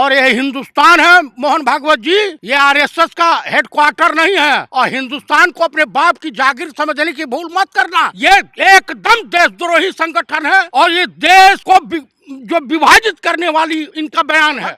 और ये हिंदुस्तान है मोहन भागवत जी, ये आरएसएस का हेडक्वार्टर नहीं है। और हिंदुस्तान को अपने बाप की जागीर समझने की भूल मत करना। ये एकदम देशद्रोही संगठन है और ये देश को जो विभाजित करने वाली इनका बयान है।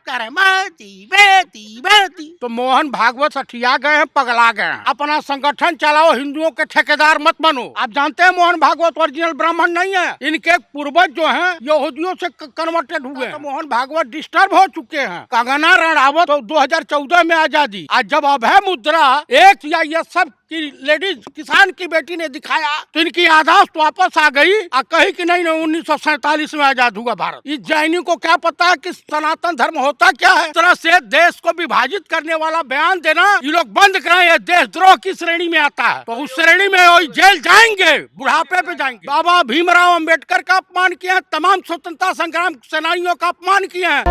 तो मोहन भागवत सठिया गए हैं, पगला गए हैं। अपना संगठन चलाओ, हिंदुओं के ठेकेदार मत बनो। आप जानते हैं मोहन भागवत ओरिजिनल ब्राह्मण नहीं है, इनके पूर्वज जो हैं यहूदियों से कन्वर्टेड हुए। तो मोहन भागवत डिस्टर्ब हो चुके हैं। कंगना रणावत तो 2014 में आजादी, आज जब अभय मुद्रा एक या ये सब की लेडीज किसान की बेटी ने दिखाया तो इनकी याददाश्त वापस आ गई और कही कि नहीं 1947 में आजाद हुआ भारत। इस जैनी को क्या पता है कि सनातन धर्म होता क्या है। इस तरह से देश को विभाजित करने वाला बयान देना ये लोग बंद कराएं। ये देशद्रोह की श्रेणी में आता है, तो उस श्रेणी में वो जेल जाएंगे, बुढ़ापे पे जाएंगे। बाबा भीमराव अम्बेडकर का अपमान किया है, तमाम स्वतंत्रता संग्राम सेनानियों का अपमान किया है।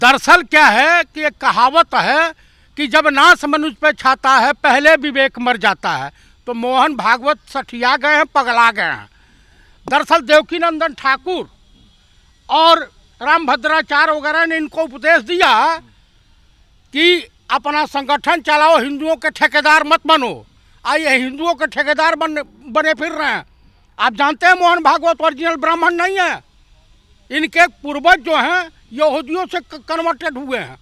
दरअसल क्या है कि एक कहावत है कि जब नाश मनुष्य पे छाता है पहले विवेक मर जाता है। तो मोहन भागवत सठिया गए हैं, पगला गए हैं। दरअसल देवकीनंदन ठाकुर और रामभद्राचार्य वगैरह ने इनको उपदेश दिया कि अपना संगठन चलाओ, हिंदुओं के ठेकेदार मत बनो। आइए हिंदुओं के ठेकेदार बने फिर रहे हैं। आप जानते हैं मोहन भागवत ओरिजिनल ब्राह्मण नहीं है, इनके पूर्वज जो हैं यहूदियों से कन्वर्टेड हुए हैं।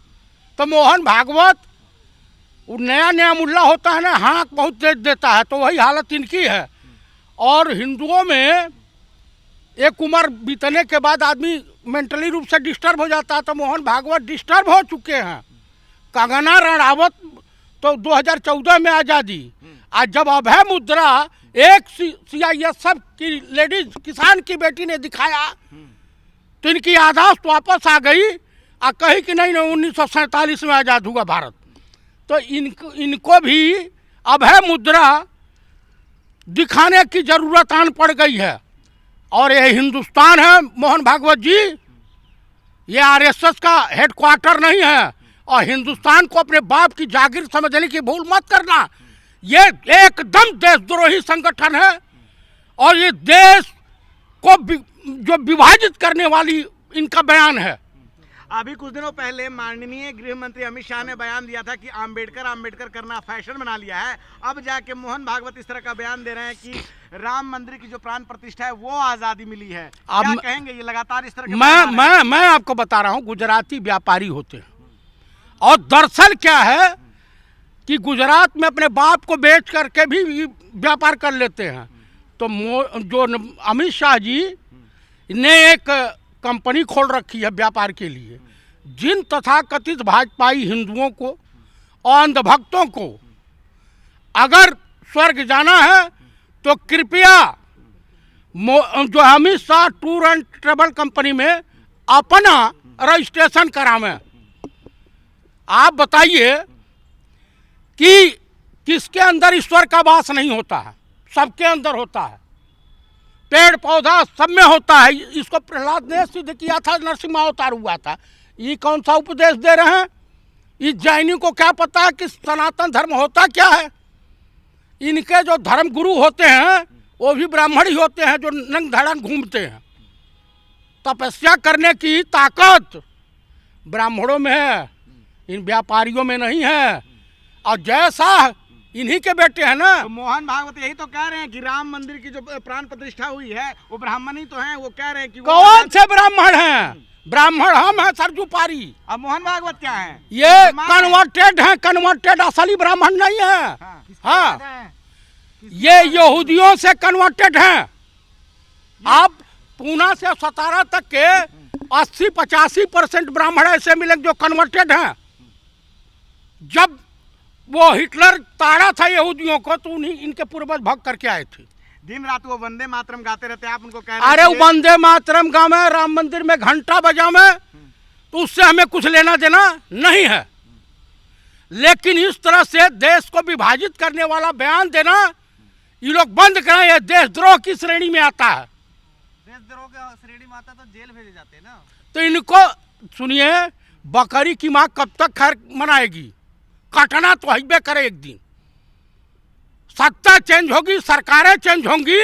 तो मोहन भागवत नया मुल्ला होता है ना, हाँ बहुत तेज देता है, तो वही हालत इनकी है। और हिंदुओं में एक उम्र बीतने के बाद आदमी मेंटली रूप से डिस्टर्ब हो जाता है, तो मोहन भागवत डिस्टर्ब हो चुके हैं। कंगना रणावत तो 2014 में आजादी, आज जब अभय मुद्रा एक सीआईएसएफ की लेडीज किसान की बेटी ने दिखाया तो इनकी याददाश्त वापस आ गई और कही कि नहीं 1947 में आजाद हुआ भारत। तो इनको भी अभय मुद्रा दिखाने की जरूरत आन पड़ गई है। और ये हिंदुस्तान है मोहन भागवत जी, ये आरएसएस का हेडक्वार्टर नहीं है। और हिंदुस्तान को अपने बाप की जागीर समझने की भूल मत करना। ये एकदम देशद्रोही संगठन है और ये देश को जो विभाजित करने वाली इनका बयान है। अभी कुछ दिनों पहले माननीय गृह मंत्री अमित शाह ने बयान दिया था कि आम्बेडकर करना फैशन बना लिया है। अब जाके मोहन भागवत इस तरह का बयान दे रहे हैं कि राम मंदिर की जो प्राण प्रतिष्ठा है वो आजादी मिली है। क्या कहेंगे ये लगातार इस तरह के मैं आपको बता रहा हूँ, गुजराती व्यापारी होते हैं और दरअसल क्या है कि गुजरात में अपने बाप को बेच करके भी व्यापार कर लेते हैं। तो जो अमित शाह जी ने एक कंपनी खोल रखी है व्यापार के लिए। जिन तथाकथित भाजपाई हिंदुओं को और अंधभक्तों को अगर स्वर्ग जाना है तो कृपया जो Amit Shah tour and travel company में अपना रजिस्ट्रेशन करावें। आप बताइए कि किसके अंदर ईश्वर का वास नहीं होता है? सबके अंदर होता है, पेड़ पौधा सब में होता है। इसको प्रहलाद ने सिद्ध किया था, नरसिम्हा अवतार हुआ था। ये कौन सा उपदेश दे रहे हैं? इस जैनी को क्या पता है कि सनातन धर्म होता क्या है? इनके जो धर्म गुरु होते हैं वो भी ब्राह्मण ही होते हैं जो नंग धड़न घूमते हैं। तपस्या करने की ताकत ब्राह्मणों में है, इन व्यापारियों में नहीं है। और जैसा इन्हीं के बेटे हैं ना। तो मोहन भागवत यही तो कह रहे हैं कि राम मंदिर की जो प्राण प्रतिष्ठा हुई है वो ब्राह्मण ही तो हैं। वो कह रहे हैं कि कौन से ब्राह्मण हैं? ब्राह्मण हम हैं सरजू पारी। अब मोहन भागवत क्या है? ये कन्वर्टेड हैं, कन्वर्टेड असली ब्राह्मण नहीं है। हाँ, ये यहूदियों से कन्वर्टेड हैं। आप पूना से सतारा तक के 80-85% ब्राह्मण ऐसे मिलेंगे जो कन्वर्टेड हैं। जब वो हिटलर ताड़ा था यहूदियों को तो उन्हीं इनके पूर्वज भाग करके आए थे। दिन रात वो वंदे मातरम गाते रहते हैं, आप उनको कह रहे हैं? अरे वंदे मातरम गावे, राम मंदिर में घंटा बजावे, तो उससे हमें कुछ लेना देना नहीं है। लेकिन इस तरह से देश को विभाजित करने वाला बयान देना ये लोग बंद कराएं। ये देशद्रोह की श्रेणी में आता है। देशद्रोह की श्रेणी में आता तो जेल भेजे जाते हैं ना। तो इनको सुनिए, बकरी की माँ कब तक खैर मनाएगी? कटना तो हईबे करे एक दिन। सत्ता चेंज होगी, सरकारें चेंज होंगी,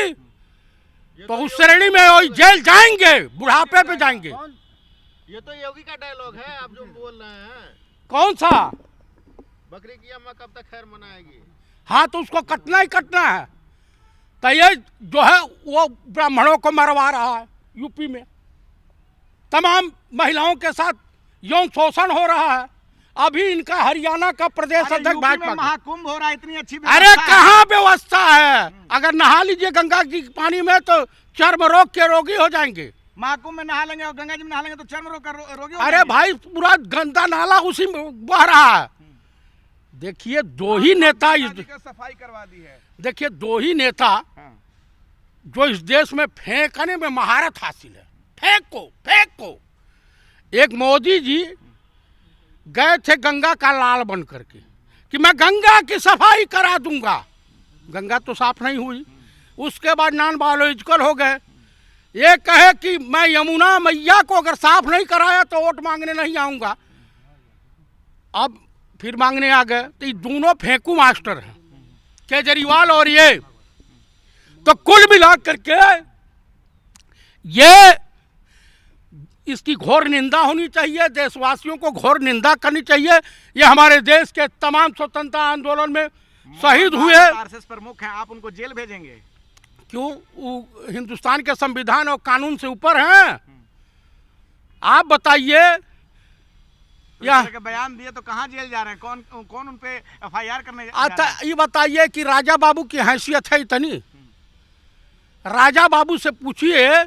तो उस श्रेणी में वो जेल जाएंगे, बुढ़ापे पे जाएंगे। ये तो योगी का डायलॉग है, आप जो बोल रहे हैं। कौन सा? बकरी की अम्मा कब तक खैर मनाएगी? हाँ, तो उसको कटना ही कटना है। तो ये जो है वो ब्राह्मणों को मरवा रहा है यूपी में, तमाम महिलाओं के साथ यौन शोषण हो रहा है। अभी इनका हरियाणा का प्रदेश अध्यक्ष भाजपा महाकुंभ हो रहा है, इतनी अच्छी अरे कहाँ व्यवस्था है? अगर नहा लीजिए गंगा जी के पानी में तो चर्म रोग के रोगी हो जाएंगे। महाकुंभ में नहा लेंगे और गंगा जी में नहा लेंगे तो चर्म रोग का रोगी हो अरे जाएंगे। भाई पूरा गंदा नाला उसी में बह रहा है। देखिए दो ही नेता सफाई करवा दी है। देखिए दो ही नेता जो इस देश में फेंकने में महारत हासिल है। फेंको। एक मोदी जी गए थे गंगा का लाल बन करके कि मैं गंगा की सफाई करा दूंगा। गंगा तो साफ नहीं हुई। उसके बाद नॉन बायोलॉजिकल हो गए। ये कहे कि मैं यमुना मैया को अगर साफ नहीं कराया तो वोट मांगने नहीं आऊंगा। अब फिर मांगने आ गए। तो ये दोनों फेंकू मास्टर हैं, केजरीवाल और ये। तो कुल मिला करके ये इसकी घोर निंदा होनी चाहिए। देशवासियों को घोर निंदा करनी चाहिए। ये हमारे देश के तमाम स्वतंत्रता आंदोलन में शहीद हुए आरएसएस प्रमुख हैं, आप उनको जेल भेजेंगे? क्यों? वो हिंदुस्तान के संविधान और कानून से ऊपर हैं। आप बताइए। या बयान दिए तो कहाँ जेल जा रहे हैं? कौन उन पे एफआईआर करने जा रहा है? ये बताइए कि राजा बाबू की हैसियत है इतनी? राजा बाबू से पूछिए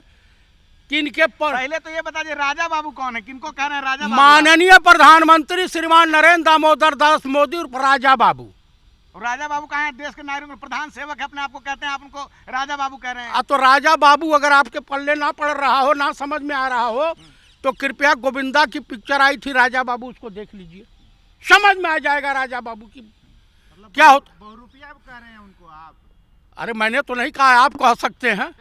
कि इनके पर पहले तो ये बताइए राजा बाबू कौन है? किनको कह रहे हैं राजा बाबू? माननीय प्रधानमंत्री श्रीमान नरेंद्र दामोदर दास मोदी उर्फ राजा बाबू। राजा बाबू कहाँ है? देश के नागरिकों के प्रधान सेवक है, अपने आप को कहते हैं, आप उनको राजा बाबू कह रहे हैं। तो राजा बाबू अगर आपके पल्ले ना पड़ रहा हो, ना समझ में आ रहा हो, तो कृपया गोविंदा की पिक्चर आई थी राजा बाबू, उसको देख लीजिए, समझ में आ जाएगा राजा बाबू की क्या होता। बहुरूपिया कह रहे हैं उनको आप? अरे मैंने तो नहीं कहा, आप कह सकते हैं।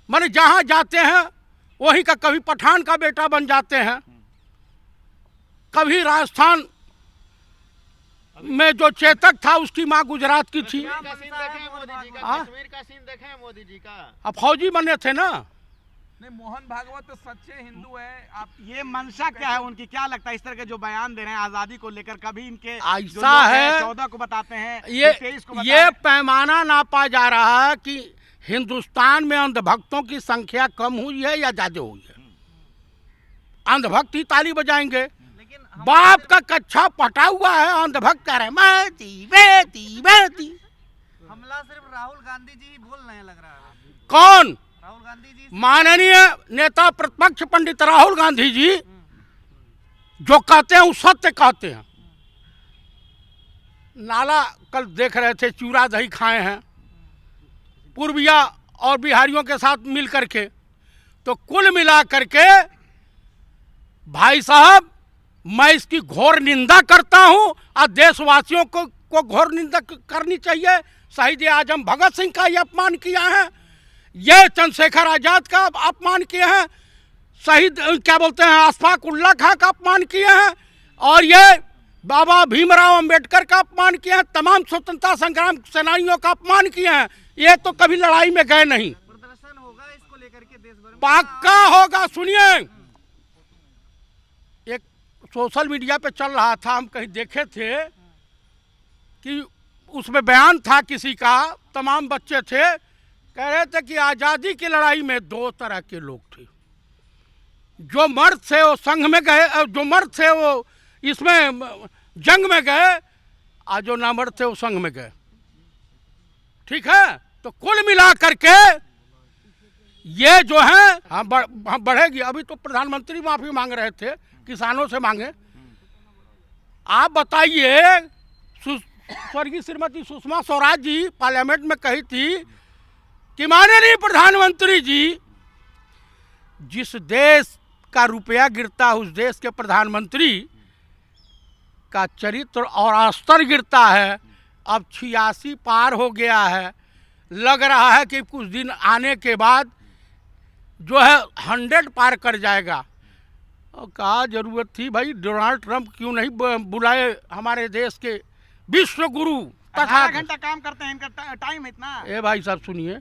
माने जहाँ जाते हैं वहीं का, कभी पठान का बेटा बन जाते हैं, कभी राजस्थान में जो चेतक था उसकी माँ गुजरात की थी। कश्मीर का सीन देखें मोदी जी का, कश्मीर का सीन देखें मोदी जी का। अब फौजी बने थे ना। नहीं, मोहन भागवत तो सच्चे हिंदू है। आप ये मंशा क्या है उनकी? क्या लगता है इस तरह के जो बयान दे रहे हैं आजादी को लेकर? कभी इनके ऐसा है 14 को बताते हैं, ये 23 को बताते ये हैं। पैमाना नापा जा रहा है कि हिंदुस्तान में अंधभक्तों की संख्या कम हुई है या ज्यादा हुई है। अंधभक्त ही ताली बजाएंगे। बाप का कच्चा पटा हुआ है, अंधभक्त कह रहे बेटी बेटी बेटी। हमला सिर्फ राहुल गांधी जी ही बोल रहे हैं, लग रहा है। कौन? राहुल गांधी जी। माननीय नेता प्रतिपक्ष पंडित राहुल गांधी जी जो कहते हैं वो सत्य कहते हैं। नाला कल देख रहे थे, चूरा दही खाए हैं पूर्विया और बिहारियों के साथ मिल करके। तो कुल मिला करके भाई साहब मैं इसकी घोर निंदा करता हूं और देशवासियों को घोर निंदा करनी चाहिए। शहीद आजम भगत सिंह का ये अपमान किया है, ये चंद्रशेखर आजाद का अपमान किए हैं, शहीद क्या बोलते हैं अशफाक उल्ला खां का अपमान किए हैं, और ये बाबा भीमराव अंबेडकर का अपमान किए हैं, तमाम स्वतंत्रता संग्राम सेनानियों का अपमान किए हैं। ये तो कभी लड़ाई में गए नहीं। प्रदर्शन होगा इसको लेकर के देश भर में? पक्का होगा। सुनिए, एक सोशल मीडिया पे चल रहा था, हम कहीं देखे थे कि उसमें बयान था किसी का, तमाम बच्चे थे, कह रहे थे कि आज़ादी की लड़ाई में दो तरह के लोग थे। जो मर्द थे वो संघ में गए, जो मर्द थे वो इसमें जंग में गए, और जो नामर्द थे वो संघ में गए। ठीक है? तो कुल मिला करके ये जो है हम बढ़ेगी। अभी तो प्रधानमंत्री माफी मांग रहे थे, किसानों से मांगे। आप बताइए, स्वर्गीय श्रीमती सुषमा स्वराज जी पार्लियामेंट में कही थी कि माननीय प्रधानमंत्री जी, जिस देश का रुपया गिरता है उस देश के प्रधानमंत्री का चरित्र और स्तर गिरता है। अब 86 पार हो गया है, लग रहा है कि कुछ दिन आने के बाद जो है 100 पार कर जाएगा। और क्या जरूरत थी भाई, डोनाल्ड ट्रंप क्यों नहीं बुलाए हमारे देश के विश्व गुरु? 18 घंटा काम करते हैं, इनका टाइम है इतना। ए भाई साहब सुनिए,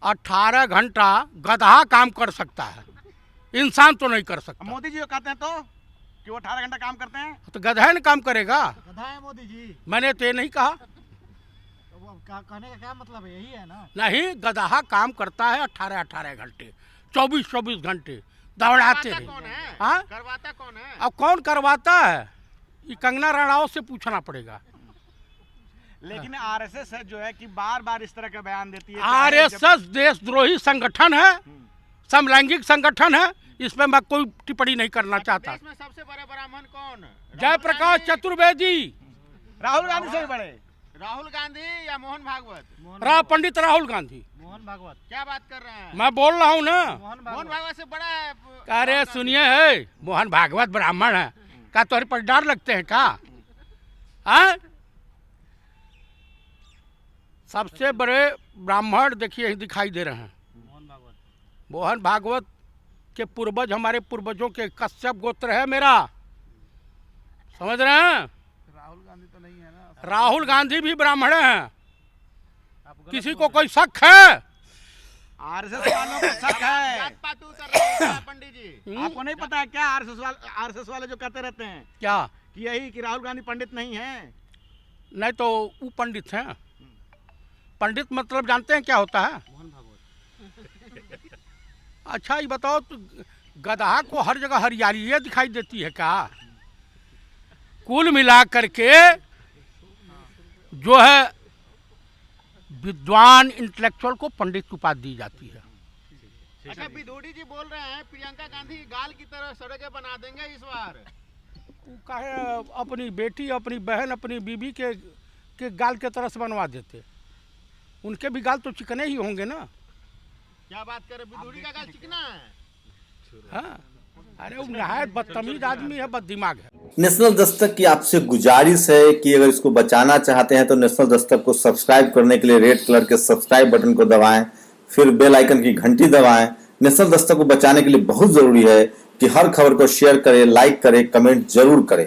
18 घंटा गधा काम कर सकता है, इंसान तो नहीं कर सकता। मोदी जी जो कहते हैं तो कि वो 18 घंटा काम करते हैं। तो गधा ने काम करेगा? गधा है मोदी जी। मैंने तो ये नहीं कहा। तो वो कहने का क्या मतलब है, यही है ना? नहीं, गधा काम करता है 18 घंटे, 24 घंटे दौड़ाते करवाता हैं। कौन है? हाँ? करवाता कौन है? अब कौन करवाता है, ये कंगना रणावत से पूछना पड़ेगा। लेकिन आरएसएस है जो है कि बार बार इस तरह का बयान देती है। आरएसएस देशद्रोही संगठन है, समलैंगिक संगठन है, इसमें मैं कोई टिप्पणी नहीं करना चाहता। देश में सबसे बड़े ब्राह्मण कौन? जयप्रकाश चतुर्वेदी। राहुल गांधी से भी बड़े। राहुल गांधी या मोहन भागवत? पंडित राहुल गांधी। मोहन भागवत क्या बात कर रहे हैं? मैं बोल रहा हूँ ना। मोहन भागवत से बड़ा है। अरे सुनिए, है मोहन भागवत ब्राह्मण है का? तोहरे पर डर लगते हैं का? हाँ? सबसे बड़े ब्राह्मण देखिए यही दिखाई दे रहे हैं। मोहन भागवत के पूर्वज, हमारे पूर्वजों के कश्यप गोत्र है मेरा, समझ रहे हैं? राहुल गांधी तो नहीं है ना। राहुल गांधी भी ब्राह्मण हैं। किसी को कोई शक है? आरएसएस वालों को शक है। जात पात उतर रहे हैं पंडित जी। आपको नहीं पता है क्या आरएसएस वाले जो कहते रहते हैं क्या? कि यही कि राहुल गांधी पंडित नहीं है। नहीं तो वो पंडित हैं। पंडित मतलब जानते हैं क्या होता है? अच्छा ये बताओ, तो गधा को हर जगह हरियाली दिखाई देती है क्या? कुल मिला करके जो है विद्वान इंटेलेक्चुअल को पंडित की उपाधि दी जाती है। अच्छा, विदोड़ी जी बोल रहे हैं प्रियंका गांधी गाल की तरह सड़कें बना देंगे इस बार। वो कहे अपनी बेटी, अपनी बहन, अपनी बीबी के गाल के तरह से बनवा देते। उनके भी गाल तो चिकने ही होंगे ना। क्या बात कर रहे, विदोड़ी का गाल चिकना है? हाँ, अरे वो नहायत बदतमीज आदमी है, बददिमाग है। नेशनल दस्तक की आपसे गुजारिश है कि अगर इसको बचाना चाहते हैं तो नेशनल दस्तक को सब्सक्राइब करने के लिए रेड कलर के सब्सक्राइब बटन को दबाएं, फिर बेल आइकन की घंटी दबाएं। नेशनल दस्तक को बचाने के लिए बहुत जरूरी है कि हर खबर को शेयर करें, लाइक करें, कमेंट जरूर करें।